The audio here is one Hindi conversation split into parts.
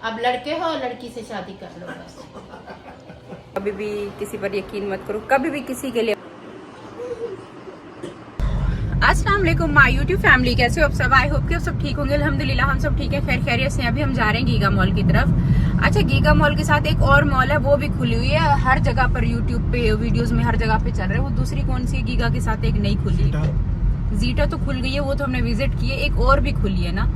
अब लड़के हो लड़की से शादी कर लो बस। कभी भी किसी पर यकीन मत करो, कभी भी किसी के लिए। अस्सलाम वालेकुम माय यूट्यूब फैमिली, कैसे हो आप सब? आई होप कि आप सब ठीक होंगे। अल्हम्दुलिल्लाह हम सब ठीक है, खैर खैरियत से। अभी हम जा रहे हैं गीगा मॉल की तरफ। अच्छा, गीगा मॉल के साथ एक और मॉल है, वो भी खुली हुई है। हर जगह पर यूट्यूब पे वीडियोस में हर जगह पे चल रहे हैं। वो दूसरी कौन सी है? गीगा के साथ एक नई खुली है, जीटा तो खुल गई है, वो तो हमने विजिट की है। एक और भी खुली है ना,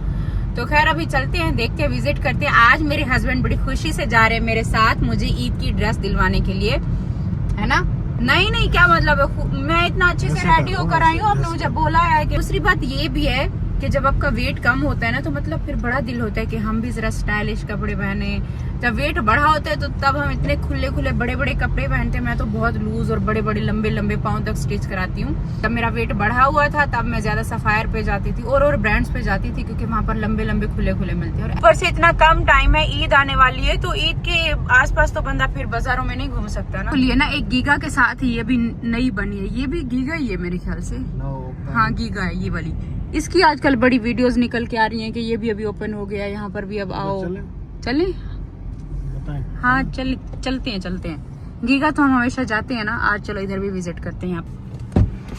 तो खैर अभी चलते हैं, देखते हैं, विजिट करते हैं। आज मेरे हस्बैंड बड़ी खुशी से जा रहे हैं मेरे साथ, मुझे ईद की ड्रेस दिलवाने के लिए, है ना। नहीं क्या मतलब है, मैं इतना अच्छे से रेडी होकर आई हूँ, आपने मुझे बोला है कि। दूसरी बात ये भी है कि जब आपका वेट कम होता है ना, तो मतलब फिर बड़ा दिल होता है कि हम भी जरा स्टाइलिश कपड़े पहने। जब वेट बढ़ा होता है तो तब हम इतने खुले खुले बड़े बड़े कपड़े पहनते हैं। मैं तो बहुत लूज और बड़े बड़े लंबे लंबे पाँव तक स्टिच कराती हूँ। जब मेरा वेट बढ़ा हुआ था तब मैं ज्यादा सफायर पे जाती थी और ब्रांड्स पे जाती थी, क्योंकि वहाँ पर लंबे लंबे खुले खुले मिलते हैं। और ऊपर से इतना कम टाइम है, ईद आने वाली है, तो ईद के आसपास तो बंदा फिर बाजारों में नहीं घूम सकता ना। ये ना एक गीगा के साथ ही ये भी नई बनी है, ये भी गीगा ही है मेरे ख्याल से। हाँ गीगा है ये वाली। इसकी आजकल बड़ी वीडियोस निकल के आ रही हैं कि ये भी अभी ओपन हो गया है, यहाँ पर भी अब आओ। चलें? हाँ चलते हैं। गीगा तो हम हमेशा जाते हैं ना, आज चलो इधर भी विजिट करते हैं। यहाँ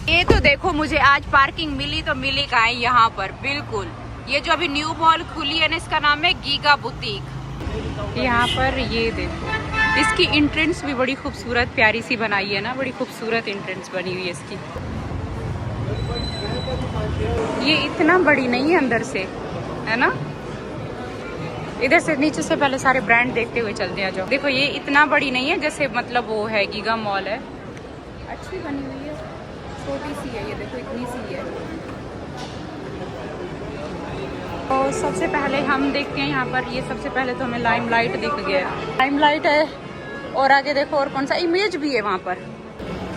ये तो देखो, मुझे आज पार्किंग मिली तो मिली कहाँ है यहाँ पर, बिल्कुल। ये जो अभी न्यू मॉल खुली है ना, इसका नाम है गीगा बुटीक। यहाँ पर ये देखो, इसकी एंट्रेंस भी बड़ी खूबसूरत प्यारी सी बनाई है ना, बड़ी खूबसूरत एंट्रेंस बनी हुई है इसकी। ये इतना बड़ी नहीं है अंदर से, है ना। इधर से नीचे से पहले सारे ब्रांड देखते हुए चलते हैं। जो देखो, ये इतना बड़ी नहीं है जैसे मतलब वो है गीगा मॉल है। अच्छी बनी हुई है, छोटी सी है, ये देखो इतनी सी है। तो सबसे पहले हम देखते हैं यहाँ पर, ये सबसे पहले तो हमें लाइमलाइट दिख गया। लाइमलाइट है और आगे देखो और कौन सा इमेज भी है वहाँ पर।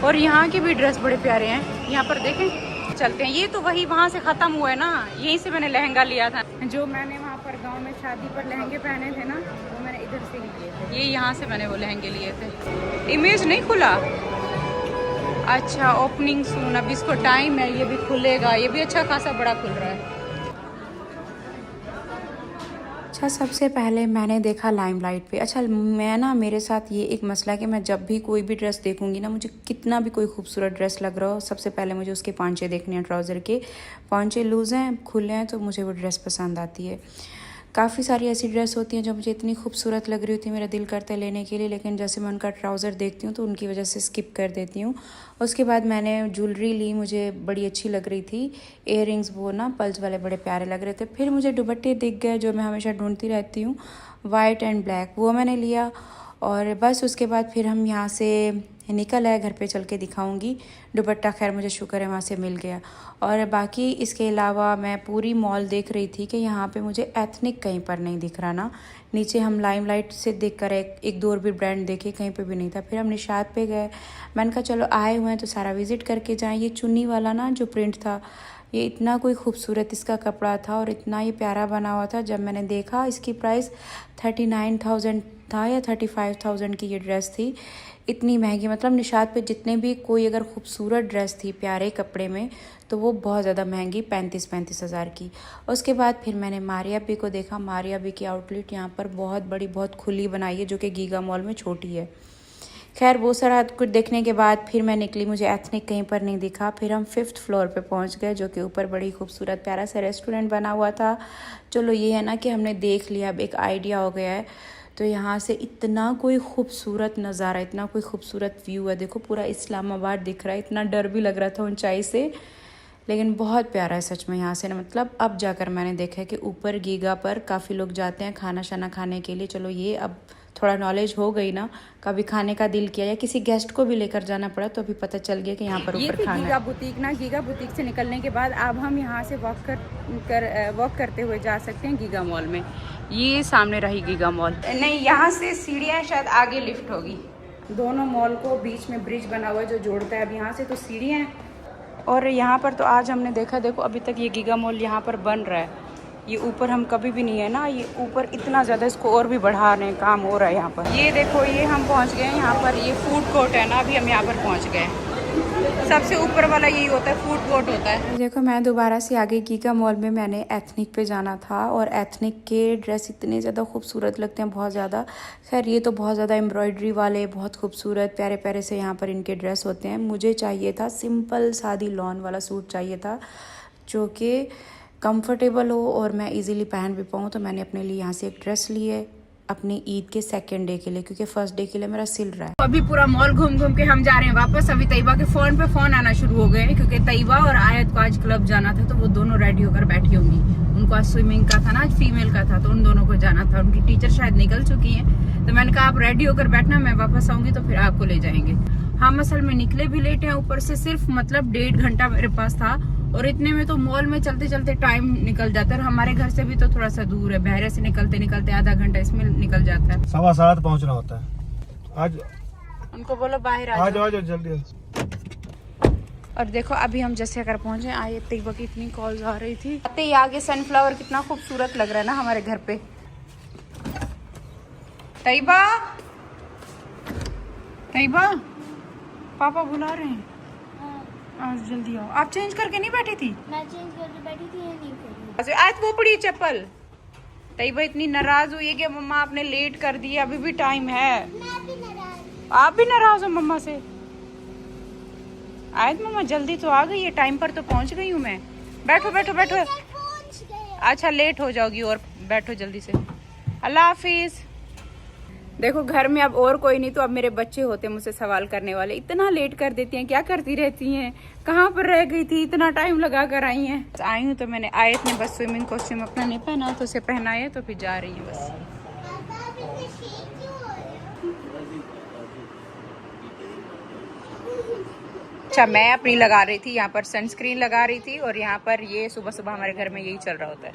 और यहाँ के भी ड्रेस बड़े प्यारे हैं, यहाँ पर देखें। चलते हैं, ये तो वही वहाँ से खत्म हुआ है ना, यहीं से मैंने लहंगा लिया था। जो मैंने वहाँ पर गांव में शादी पर लहंगे पहने थे ना, वो मैंने इधर से ही लिए थे। ये यहाँ से मैंने वो लहंगे लिए थे। इमेज नहीं खुला, अच्छा ओपनिंग सून, अब इसको टाइम है, ये भी खुलेगा। ये भी अच्छा खासा बड़ा खुल रहा है। अच्छा, सबसे पहले मैंने देखा लाइमलाइट पे। अच्छा, मैं ना, मेरे साथ ये एक मसला है कि मैं जब भी कोई भी ड्रेस देखूंगी ना, मुझे कितना भी कोई खूबसूरत ड्रेस लग रहा हो, सबसे पहले मुझे उसके पांचे देखने हैं। ट्राउज़र के पांचे लूज़ हैं, खुले हैं, तो मुझे वो ड्रेस पसंद आती है। काफ़ी सारी ऐसी ड्रेस होती हैं जो मुझे इतनी खूबसूरत लग रही होती है, मेरा दिल करता है लेने के लिए, लेकिन जैसे मैं उनका ट्राउज़र देखती हूँ तो उनकी वजह से स्किप कर देती हूँ। उसके बाद मैंने ज्वेलरी ली, मुझे बड़ी अच्छी लग रही थी। इयररिंग्स वो ना पल्स वाले बड़े प्यारे लग रहे थे। फिर मुझे दुपट्टे दिख गए जो मैं हमेशा ढूंढती रहती हूँ, वाइट एंड ब्लैक, वो मैंने लिया। और बस उसके बाद फिर हम यहाँ से निकल आए, घर पे चल के दिखाऊंगी। दुपट्टा खैर मुझे शुक्र है वहाँ से मिल गया। और बाकी इसके अलावा मैं पूरी मॉल देख रही थी कि यहाँ पे मुझे एथनिक कहीं पर नहीं दिख रहा ना। नीचे हम लाइमलाइट से देखकर एक दो और भी ब्रांड देखे, कहीं पे भी नहीं था। फिर हम निशात पे गए, मैंने कहा चलो आए हुए हैं तो सारा विजिट करके जाएं। ये चुन्नी वाला ना जो प्रिंट था, ये इतना कोई खूबसूरत इसका कपड़ा था और इतना ही प्यारा बना हुआ था। जब मैंने देखा, इसकी प्राइस 39,000 था या 35,000 की ये ड्रेस थी। इतनी महंगी, मतलब निशात पे जितने भी कोई अगर खूबसूरत ड्रेस थी प्यारे कपड़े में, तो वो बहुत ज़्यादा महंगी, 35 हज़ार की। उसके बाद फिर मैंने मारिया बी को देखा। मारिया बी की आउटलेट यहाँ पर बहुत बड़ी, बहुत खुली बनाई है, जो कि गीगा मॉल में छोटी है। खैर वो सारा कुछ देखने के बाद फिर मैं निकली, मुझे एथनिक कहीं पर नहीं दिखा। फिर हम 5th फ्लोर पे पहुंच गए, जो कि ऊपर बड़ी खूबसूरत प्यारा सा रेस्टोरेंट बना हुआ था। चलो ये है ना कि हमने देख लिया, अब एक आइडिया हो गया है। तो यहाँ से इतना कोई खूबसूरत नज़ारा, इतना कोई खूबसूरत व्यू है। देखो पूरा इस्लामाबाद दिख रहा है, इतना डर भी लग रहा था ऊंचाई से, लेकिन बहुत प्यारा है सच में यहाँ से ना। मतलब अब जाकर मैंने देखा है कि ऊपर गीगा पर काफ़ी लोग जाते हैं खाना शाना खाने के लिए। चलो ये अब थोड़ा नॉलेज हो गई ना, कभी खाने का दिल किया या किसी गेस्ट को भी लेकर जाना पड़ा तो अभी पता चल गया कि यहाँ पर ऊपर खाना है। गीगा बुटीक ना, गीगा बुटीक से निकलने के बाद अब हम यहाँ से वॉक करते हुए जा सकते हैं गीगा मॉल में। ये सामने रही गीगा मॉल, नहीं यहाँ से सीढ़ियाँ, शायद आगे लिफ्ट होगी। दोनों मॉल को बीच में ब्रिज बना हुआ है जो जोड़ता है। अब यहाँ से तो सीढ़ियाँ हैं। और यहाँ पर तो आज हमने देखा, देखो अभी तक ये गीगा मॉल यहाँ पर बन रहा है। ये ऊपर हम कभी भी नहीं है ना, ये ऊपर इतना ज़्यादा, इसको और भी बढ़ाने काम हो रहा है यहाँ पर। ये देखो, ये हम पहुँच गए हैं यहाँ पर, ये फूड कोर्ट है ना, अभी हम यहाँ पर पहुँच गए। सबसे ऊपर वाला यही होता है, फूड कोर्ट होता है। देखो मैं दोबारा से आगे गीगा मॉल में मैंने एथनिक पे जाना था और एथनिक के ड्रेस इतने ज़्यादा खूबसूरत लगते हैं, बहुत ज़्यादा। खैर ये तो बहुत ज़्यादा एम्ब्रॉयडरी वाले, बहुत खूबसूरत प्यारे प्यारे से यहाँ पर इनके ड्रेस होते हैं। मुझे चाहिए था सिंपल सादी लॉन वाला सूट चाहिए था जो कि कंफर्टेबल हो और मैं इजीली पहन भी पाऊँ। तो मैंने अपने लिए यहाँ से एक ड्रेस ली है अपनी ईद के सेकंड डे के लिए, क्योंकि फर्स्ट डे के लिए मेरा सिल रहा है। अभी पूरा मॉल घूम घूम के हम जा रहे हैं वापस। अभी तैयबा के फोन पे फोन आना शुरू हो गए क्योंकि तैयबा और आयत को आज क्लब जाना था, तो वो दोनों रेडी होकर बैठी होंगी। उनको आज स्विमिंग का था ना, आज फीमेल का था, तो उन दोनों को जाना था। उनकी टीचर शायद निकल चुकी है, तो मैंने कहा आप रेडी होकर बैठना, मैं वापस आऊंगी तो फिर आपको ले जाएंगे। हम असल में निकले भी लेट हैं, ऊपर से सिर्फ मतलब 1.5 घंटा मेरे पास था और इतने में तो मॉल में चलते चलते टाइम निकल जाता है। और हमारे घर से भी तो थोड़ा सा दूर है, बहरे से निकलते निकलते आधा घंटा इसमें निकल जाता है। 7:15 पहुंचना होता है। आज उनको बोलो बाहर आ जाओ जल्दी। और देखो अभी हम जैसे अगर पहुंचे आए, तैयबा की इतनी कॉल्स आ रही थी। आते ही आगे सनफ्लावर कितना खूबसूरत लग रहा है ना हमारे घर पे। तैयबा, तैयबा पापा बुला रहे हैं, आज जल्दी आओ। आप चेंज करके नहीं बैठी थी? मैं चेंज करके बैठी थी, ये नहीं करी। आज वो पड़ी चप्पल। तैयबा इतनी नाराज हुई है कि मम्मा आपने लेट कर दिया, अभी भी टाइम है। मैं भी नाराज। आप भी नाराज हो मम्मा से? आयत मम्मा जल्दी तो आ गई है, टाइम पर तो पहुंच गई हूँ मैं। बैठो बैठो बैठो। पहुंच गए। अच्छा लेट हो जाओगी और बैठो जल्दी से। अल्लाह हाफिज। देखो घर में अब और कोई नहीं, तो अब मेरे बच्चे होते मुझसे सवाल करने वाले, इतना लेट कर देती हैं, क्या करती रहती हैं, कहाँ पर रह गई थी, इतना टाइम लगा कर आई हैं। आई हूँ तो मैंने आयत ने बस स्विमिंग कॉस्ट्यूम अपना नहीं पहना, तो उसे पहनाया तो फिर जा रही है बस। अच्छा मैं अपनी लगा रही थी, यहाँ पर सनस्क्रीन लगा रही थी और यहाँ पर ये सुबह सुबह हमारे घर में यही चल रहा होता है।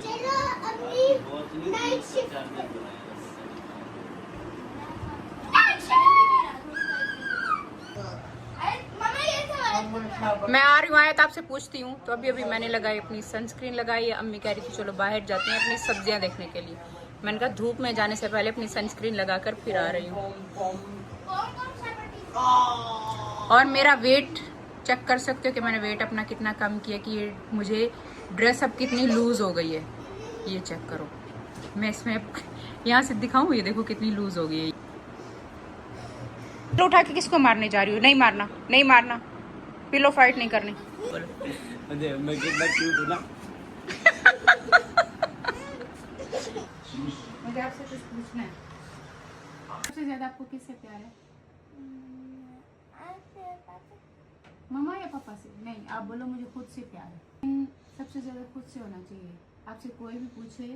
मैं आ रही हूँ आयत, आपसे पूछती हूँ। तो अभी अभी मैंने लगाई, अपनी सनस्क्रीन लगाई। अम्मी कह रही थी चलो बाहर जाते हैं अपनी सब्जियां देखने के लिए। मैंने कहा धूप में जाने से पहले अपनी सनस्क्रीन लगाकर फिर आ रही हूँ। और मेरा वेट चेक कर सकते हो कि मैंने वेट अपना कितना कम किया, कि ये मुझे ड्रेस अब कितनी लूज हो गई है, ये चेक करो। मैं इसमें यहाँ से दिखाऊँ, ये देखो कितनी लूज हो गई है। उठा के किसको मारने जा रही हूँ? नहीं मारना, नहीं मारना, पिलो फाइट नहीं करनी। मैं कितना क्यूट हूं ना। मुझे आपसे कुछ पूछना है। सबसे ज्यादा आपको किससे प्यार है? मम्मा या पापा से? नहीं, आप बोलो मुझे खुद से प्यार है। सबसे ज्यादा खुद से होना चाहिए। आपसे कोई भी पूछे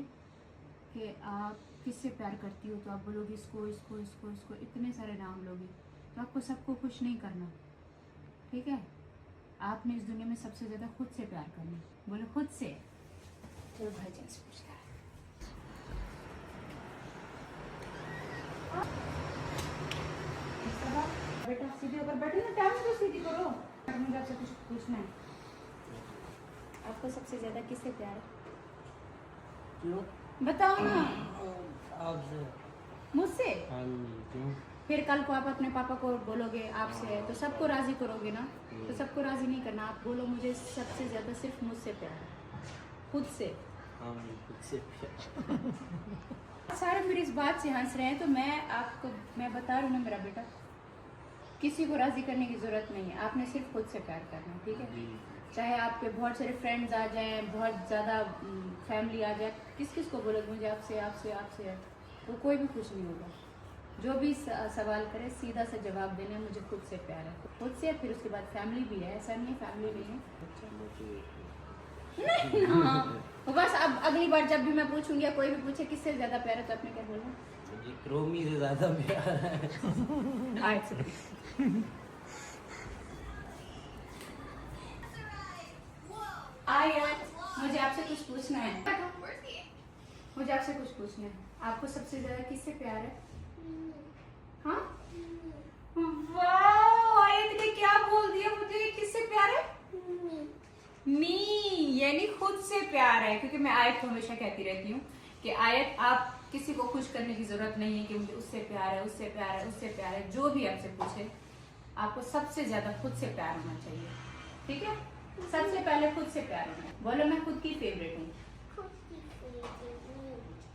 कि आप किससे प्यार करती हो, तो आप बोलोगे इसको इसको इसको इसको, इतने सारे नाम लोगे। तो आपको सबको खुश नहीं करना, ठीक है? आपने इस दुनिया में सबसे ज्यादा खुद से प्यार करना। बोलो खुद से। चलो भाईजान से पूछता है। बेटा सीधी होकर बैठो ना, टाइम से सीधी करो। मुझे आपसे कुछ पूछना है। आपको सबसे ज्यादा किससे प्यार है? क्यों? बताओ ना। आपसे। मुझसे? हाँ जी। क्यों? फिर कल को आप अपने पापा को बोलोगे आपसे है, तो सबको राजी करोगे ना? तो सबको राजी नहीं करना। आप बोलो मुझे सबसे ज्यादा सिर्फ मुझसे प्यार है, खुद से। हाँ खुद से प्यार। सारे मेरी इस बात से हंस रहे हैं, तो मैं बता रही हूँ ना मेरा बेटा, किसी को राजी करने की जरूरत नहीं है। आपने सिर्फ खुद से प्यार करना, ठीक है? चाहे आपके बहुत सारे फ्रेंड्स आ जाएं, बहुत ज़्यादा फैमिली आ जाए, किस किस को बोलोगे मुझे आपसे आपसे आपसे है, तो कोई भी खुश नहीं होगा। जो भी सवाल करे सीधा सा जवाब देने, मुझे खुद से प्यार है, खुद से। फिर उसके बाद फैमिली भी है, ऐसा नहीं फैमिली नहीं है। हाँ, तो बस अब अगली बार जब भी मैं पूछूंगी या कोई भी पूछे किससे ज्यादा प्यार है, तो आपने क्या बोलना? क्रोमी से ज्यादा प्यार है। मुझे आपसे कुछ पूछना है। मुझे आपसे कुछ पूछना है। आपको सबसे ज्यादा किससे प्यार है? हाँ? वाह, आयत ने क्या बोल दिया मुझे? किससे प्यार है? मी, यानी खुद से प्यार है। क्योंकि मैं आयत को हमेशा कहती रहती हूँ कि आयत आप किसी को खुश करने की जरूरत नहीं है कि मुझे उससे प्यार है, उससे प्यार है, उससे प्यार है। जो भी आपसे पूछे आपको सबसे ज्यादा खुद से प्यार होना चाहिए, ठीक है? सबसे पहले खुद से प्यार होना है। बोलो मैं खुद की फेवरेट हूँ।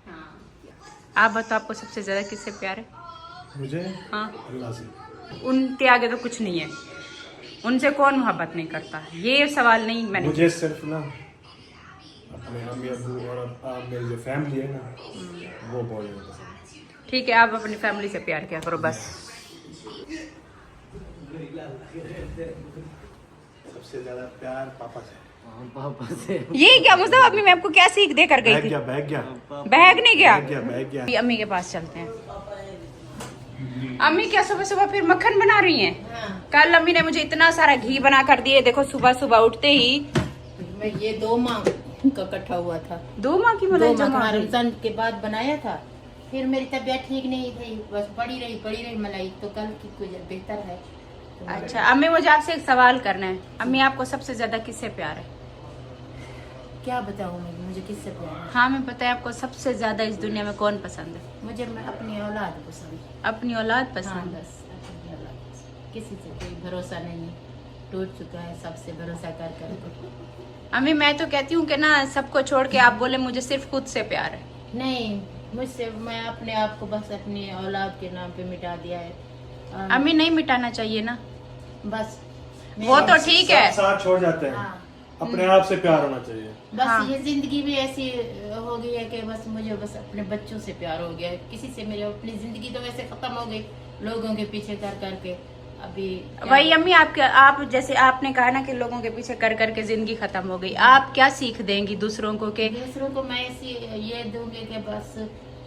हाँ, आप बताओ आपको सबसे ज्यादा किससे प्यार है? मुझे हाँ, अल्लाह से। उनके आगे तो कुछ नहीं है। उनसे कौन मोहब्बत नहीं करता, ये सवाल नहीं मैंने। मुझे सिर्फ ना अपने अम्मी अब्बू और अब मेरी जो फैमिली है ना वो बहुत ज़्यादा पसंद है। ठीक है, आप अपनी फैमिली से प्यार किया करो बस। सबसे ज्यादा प्यार पापा से। हाँ, पापा से। ये क्या मुस्तफा, अम्मी मैं आपको क्या सीख दे कर गई बैग थी? गया बैग गया बैग नहीं गया? बैग गया। अभी अम्मी के पास चलते हैं। अम्मी क्या सुबह सुबह फिर मक्खन बना रही हैं? हाँ, कल अम्मी ने मुझे इतना सारा घी बना कर दिए, देखो सुबह सुबह उठते ही। मैं ये 2 माह का इकट्ठा हुआ था। 2 माह की 2 मलाई माह जमा का हुई। रमजान के बाद बनाया था। फिर मेरी तबीयत ठीक नहीं थी, बस पड़ी रही मलाई, तो कल की कुछ बेहतर है। तो अच्छा अम्मी, मुझे आपसे एक सवाल करना है। अम्मी आपको सबसे ज्यादा किससे प्यार है? क्या बताऊँ मैं, मुझे किससे प्यार है? हाँ, मैं पता है आपको सबसे ज्यादा इस दुनिया में कौन पसंद है? मुझे मैं अपनी औलाद पसंद है। अपनी औलाद हाँ, पसंद है। बस अपनी औलाद पसंद। किसी से कोई भरोसा नहीं है, टूट चुका है सबसे भरोसा कर कर। अम्मी मैं तो कहती हूँ कि ना सबको छोड़ के आप बोले मुझे सिर्फ खुद से प्यार है। नहीं, मुझसे मैं अपने आप को बस अपनी औलाद के नाम पे मिटा दिया है। अम्मी नहीं मिटाना चाहिए ना, बस वो तो ठीक है। साथ छोड़ जाते हैं। हाँ, अपने आप से प्यार होना चाहिए। बस हाँ। ये जिंदगी भी ऐसी हो गई है कि बस मुझे बस अपने बच्चों से प्यार हो गया है। किसी से मेरी अपनी जिंदगी तो वैसे खत्म हो गई लोगों के पीछे कर करके। अभी वही अम्मी, आप जैसे आपने कहा ना कि लोगों के पीछे कर करके जिंदगी खत्म हो गई, आप क्या सीख देंगी दूसरों को? के दूसरों को मैं ऐसी ये दूंगी कि बस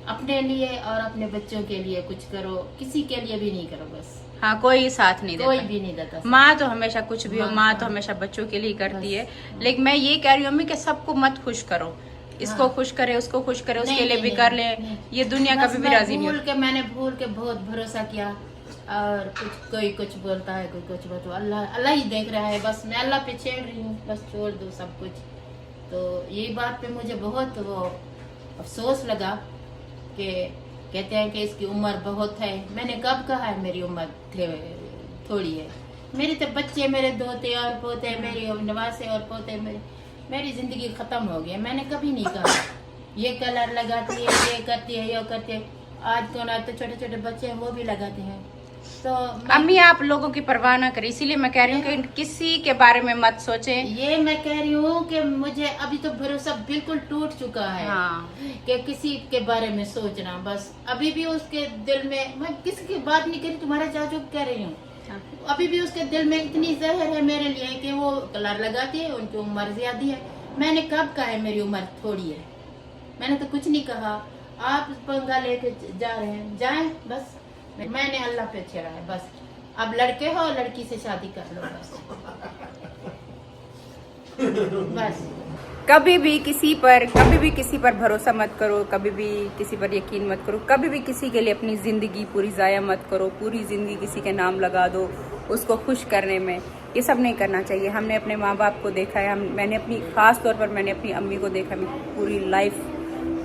अपने लिए और अपने बच्चों के लिए कुछ करो, किसी के लिए भी नहीं करो बस। हाँ, कोई साथ नहीं कोई देता। भी नहीं देता। माँ तो हमेशा कुछ भी हो, माँ, माँ तो हाँ। हमेशा बच्चों के लिए करती है। बस। लेकिन मैं ये कह रही हूँ अम्मी कि सबको मत खुश करो, इसको हाँ। खुश करे, उसको खुश करे, उसके नहीं, लिए भी नहीं, कर ले। नहीं। ये दुनिया बस कभी भी मैं राजी नहीं होती। मैंने भूल के बहुत भरोसा किया, और कोई कुछ बोलता है, कोई कुछ बोलता है। अल्लाह ही देख रहा है, बस मैं अल्लाह पे छेड़ रही हूँ, बस छोड़ दो सब कुछ। तो यही बात पे मुझे बहुत वो अफसोस लगा कि कहते हैं कि इसकी उम्र बहुत है। मैंने कब कहा है मेरी उम्र थोड़ी है? मेरे तो बच्चे, मेरे दोते और पोते, मेरी नवासे और पोते, मेरी जिंदगी खत्म हो गई। मैंने कभी नहीं कहा ये कलर लगाती है, ये करती है, ये करती है। आज तो ना तो छोटे छोटे बच्चे हैं वो भी लगाते हैं। तो अम्मी आप लोगों की परवाह ना करें, इसीलिए मैं कह रही हूँ कि किसी के बारे में मत सोचें। ये मैं कह रही हूँ कि मुझे अभी तो भरोसा बिल्कुल टूट चुका है। हाँ। कि किसी के बारे में सोचना, बस अभी भी उसके दिल में, मैं किसी की बात नहीं करी, तुम्हारा चाचू कह रही हूँ, अभी भी उसके दिल में इतनी जहर है मेरे लिए कि वो कलर लगाती है, उनकी उम्र ज्यादा है। मैंने कब कहा है मेरी उम्र थोड़ी है? मैंने तो कुछ नहीं कहा। आप पंगा लेके जा रहे हैं, जाएं बस। मैंने अल्लाह पे छेड़ा है बस। अब लड़के हो, लड़की से शादी कर लो बस। बस कभी भी किसी पर भरोसा मत करो, कभी भी किसी पर यकीन मत करो, कभी भी किसी के लिए अपनी जिंदगी पूरी जाया मत करो। पूरी जिंदगी किसी के नाम लगा दो उसको खुश करने में, ये सब नहीं करना चाहिए। हमने अपने माँ बाप को देखा है, मैंने अपनी खास तौर पर मैंने अपनी अम्मी को देखा, मैं पूरी लाइफ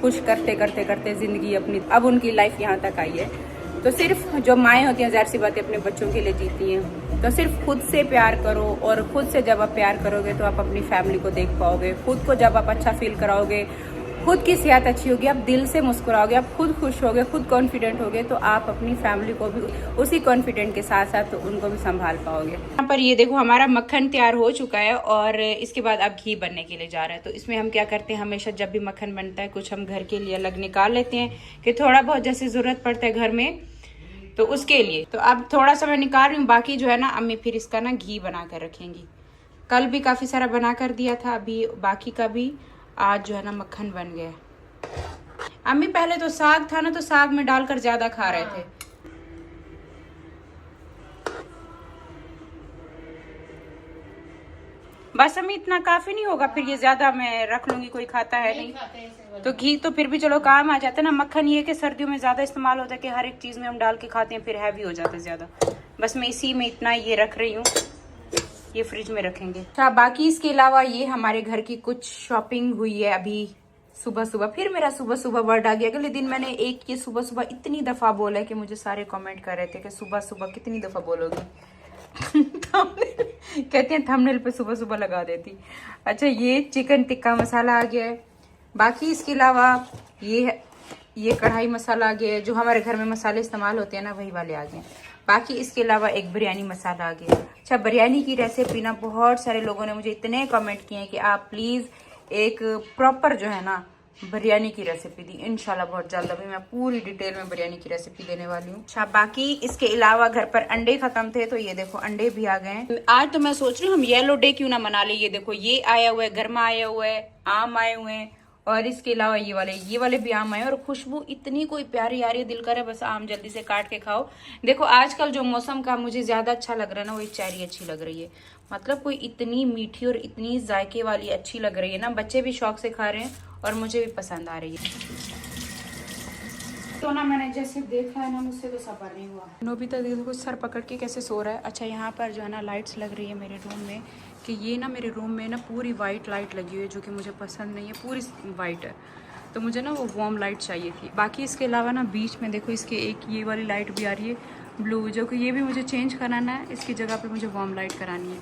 खुश करते करते करते जिंदगी अपनी, अब उनकी लाइफ यहाँ तक आई है। तो सिर्फ जो माएँ होती हैं ज़ाहिर सी बात है अपने बच्चों के लिए जीती हैं। तो सिर्फ खुद से प्यार करो, और खुद से जब आप प्यार करोगे तो आप अपनी फैमिली को देख पाओगे। खुद को जब आप अच्छा फील कराओगे, खुद की सेहत अच्छी होगी, आप दिल से मुस्कुराओगे, आप खुद खुश होगे, खुद कॉन्फिडेंट होगे, तो आप अपनी फैमिली को भी उसी कॉन्फिडेंट के साथ साथ तो उनको भी संभाल पाओगे। यहाँ पर ये देखो हमारा मक्खन तैयार हो चुका है, और इसके बाद अब घी बनने के लिए जा रहा है। तो इसमें हम क्या करते हैं, हमेशा जब भी मक्खन बनता है कुछ हम घर के लिए अलग निकाल लेते हैं कि थोड़ा बहुत जैसे ज़रूरत पड़ता है घर में, तो उसके लिए। तो अब थोड़ा सा मैं निकाल रही हूँ, बाकी जो है ना अम्मी फिर इसका ना घी बना कर रखेंगी। कल भी काफ़ी सारा बना कर दिया था, अभी बाकी का भी आज जो है ना मक्खन बन गया। अम्मी पहले तो साग था ना, तो साग में डालकर ज्यादा खा रहे थे। बस अम्मी इतना काफी नहीं होगा, फिर ये ज्यादा मैं रख लूंगी, कोई खाता है नहीं। तो घी तो फिर भी चलो काम आ जाता है ना। मक्खन ये कि सर्दियों में ज्यादा इस्तेमाल होता है कि हर एक चीज में हम डाल के खाते हैं, फिर हैवी हो जाता है ज्यादा। बस मैं इसी में इतना ये रख रही हूँ, ये फ्रिज में रखेंगे। अच्छा, बाकी इसके अलावा ये हमारे घर की कुछ शॉपिंग हुई है अभी सुबह सुबह। फिर मेरा सुबह सुबह वर्ड आ गया। अगले दिन मैंने एक ये सुबह सुबह इतनी दफा बोला है कि मुझे सारे कमेंट कर रहे थे कि सुबह सुबह कितनी दफा बोलोगी। कहते हैं थंबनेल पे सुबह सुबह लगा देती। अच्छा ये चिकन टिक्का मसाला आ गया है। बाकी इसके अलावा ये कढ़ाई मसाला आ गया है, जो हमारे घर में मसाले इस्तेमाल होते हैं ना वही वाले आ गए हैं। बाकी इसके अलावा एक बिरयानी मसाला आ गया है। अच्छा बिरयानी की रेसिपी ना बहुत सारे लोगों ने मुझे इतने कमेंट किए हैं कि आप प्लीज़ एक प्रॉपर जो है ना बिरयानी की रेसिपी दी। इंशाल्लाह बहुत जल्द अभी मैं पूरी डिटेल में बिरयानी की रेसिपी देने वाली हूँ। अच्छा बाकी इसके अलावा घर पर अंडे खत्म थे तो ये देखो अंडे भी आ गए हैं। आज तो मैं सोच रही हूँ हम येलो डे क्यों ना मना ले। ये देखो ये आया हुआ है, गरमा आया हुआ है, आम आए हुए हैं और इसके अलावा ये वाले भी आम आए और खुशबू इतनी कोई प्यारी आ रही है, दिल करे बस आम जल्दी से काट के खाओ। देखो आजकल जो मौसम का मुझे ज्यादा अच्छा लग रहा है ना वो चेरी अच्छी लग रही है। मतलब कोई इतनी मीठी और इतनी जायके वाली अच्छी लग रही है ना, बच्चे भी शौक से खा रहे हैं और मुझे भी पसंद आ रही है। तो ना मैंने जैसे देखा है ना मुझसे तो सबर नहीं हुआ। नोबिता देखो सर पकड़ के कैसे सो रहा है। अच्छा यहाँ पर जो है ना लाइट्स लग रही है मेरे रूम में, कि ये ना मेरे रूम में ना पूरी वाइट लाइट लगी हुई है जो कि मुझे पसंद नहीं है, पूरी वाइट है तो मुझे ना वो वार्म लाइट चाहिए थी। बाकी इसके अलावा ना बीच में देखो इसके एक ये वाली लाइट भी आ रही है ब्लू, जो कि ये भी मुझे चेंज कराना है। इसकी जगह पे मुझे वार्म लाइट करानी है।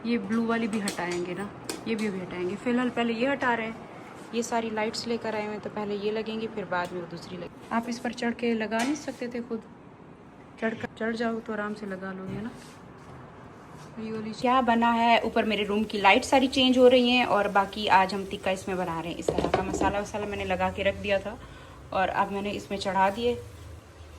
ये ब्लू वाली भी हटाएंगे ना, ये भी अभी हटाएंगे। फिलहाल पहले ये हटा रहे हैं। ये सारी लाइट्स लेकर आए हुए तो पहले ये लगेंगी फिर बाद में वो दूसरी लगेगी। आप इस पर चढ़ के लगा नहीं सकते थे खुद? चढ़ जाओ तो आराम से लगा लोगे ना। ये वाली क्या बना है, ऊपर मेरे रूम की लाइट सारी चेंज हो रही हैं और बाकी आज हम टिक्का इसमें बना रहे हैं। इस तरह का मसाला वसाला मैंने लगा के रख दिया था और अब मैंने इसमें चढ़ा दिए।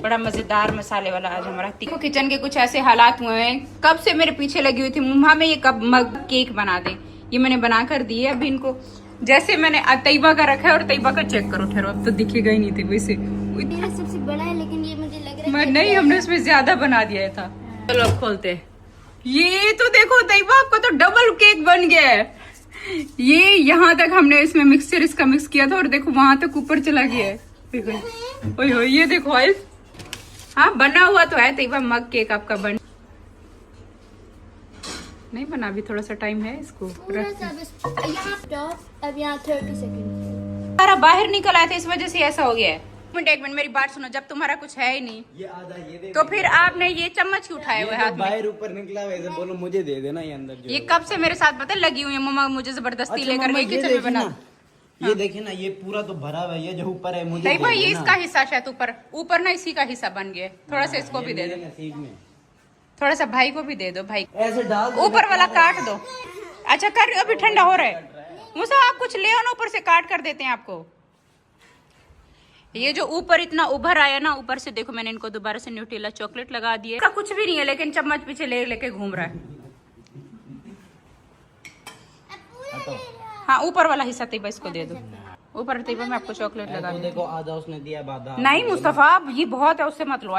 बड़ा मज़ेदार मसाले वाला आज हमारा टिक्का। किचन के कुछ ऐसे हालात हुए हैं, कब से मेरे पीछे लगी हुई थी मुम्मा में ये कब मग केक बना दे। ये मैंने बना कर दिए अभी इनको, जैसे मैंने तैयबा का रखा है और तैयबा का चेक करो। ठहरो अब तो दिखेगा ही नहीं थे वैसे। मेरा सबसे बड़ा है लेकिन ये मुझे लग रहा है नहीं हमने उसमें ज्यादा बना दिया था। चलो अब खोलते। ये तो देखो तैयबा आपका तो डबल केक बन गया है। ये यहाँ तक हमने इसमें मिक्सचर इसका मिक्स किया था और देखो वहां तक ऊपर चला गया है। ओए ये देखो ऑयल। हाँ बना हुआ तो है तैयबा, मग केक आपका बन नहीं बना, अभी थोड़ा सा टाइम है इसको पूरा सब यहाँ टॉप। अब यहाँ 30 सेकंड सारा बाहर निकल आया था इस वजह से ऐसा हो गया है। एक मिनट मेरी बात सुनो, जब तुम्हारा कुछ है ही नहीं ये आधा ये दे, तो फिर आपने ये चम्मच क्यों उठाया हुआ है हाथ में? बाहर ऊपर निकला वैसे बोलो मुझे दे देना ये अंदर जो ये कब से मेरे साथ पता लगी हुई है मम्मा मुझे जबरदस्ती अच्छा, लेकर मम्मा, गई ये किचन में देखिए बना। ना, ये देखिए ना ये पूरा तो भरा हुआ है, ये जो ऊपर है मुझे नहीं भाई दे ये देना। इसका हिस्सा शायद ऊपर ना इसी का हिस्सा बन गया। थोड़ा सा इसको भी दे दो, मेरे नसीब में। थोड़ा सा भाई को भी दे दो। भाई ऐसे डाल दो, ऊपर वाला काट दो। अच्छा कर रही हो, अभी ठंडा हो रहा है मुझे। आप कुछ ले आओ ना, ऊपर से काट कर देते हैं आपको। ये जो ऊपर इतना उभर आया ना, ऊपर से देखो मैंने इनको दोबारा से न्यूट्रेला चॉकलेट लगा दिए। इसका कुछ भी नहीं है लेकिन चम्मच पीछे लेके घूम रहा है। हाँ ऊपर वाला हिस्सा तैयबा इसको दे दो। ऊपर तैयबा मैं आपको चॉकलेट लगा तो दूँ। देखो आधा उसने दिया, आधा नहीं मुस्तफा ये बहुत है, उससे मत लो।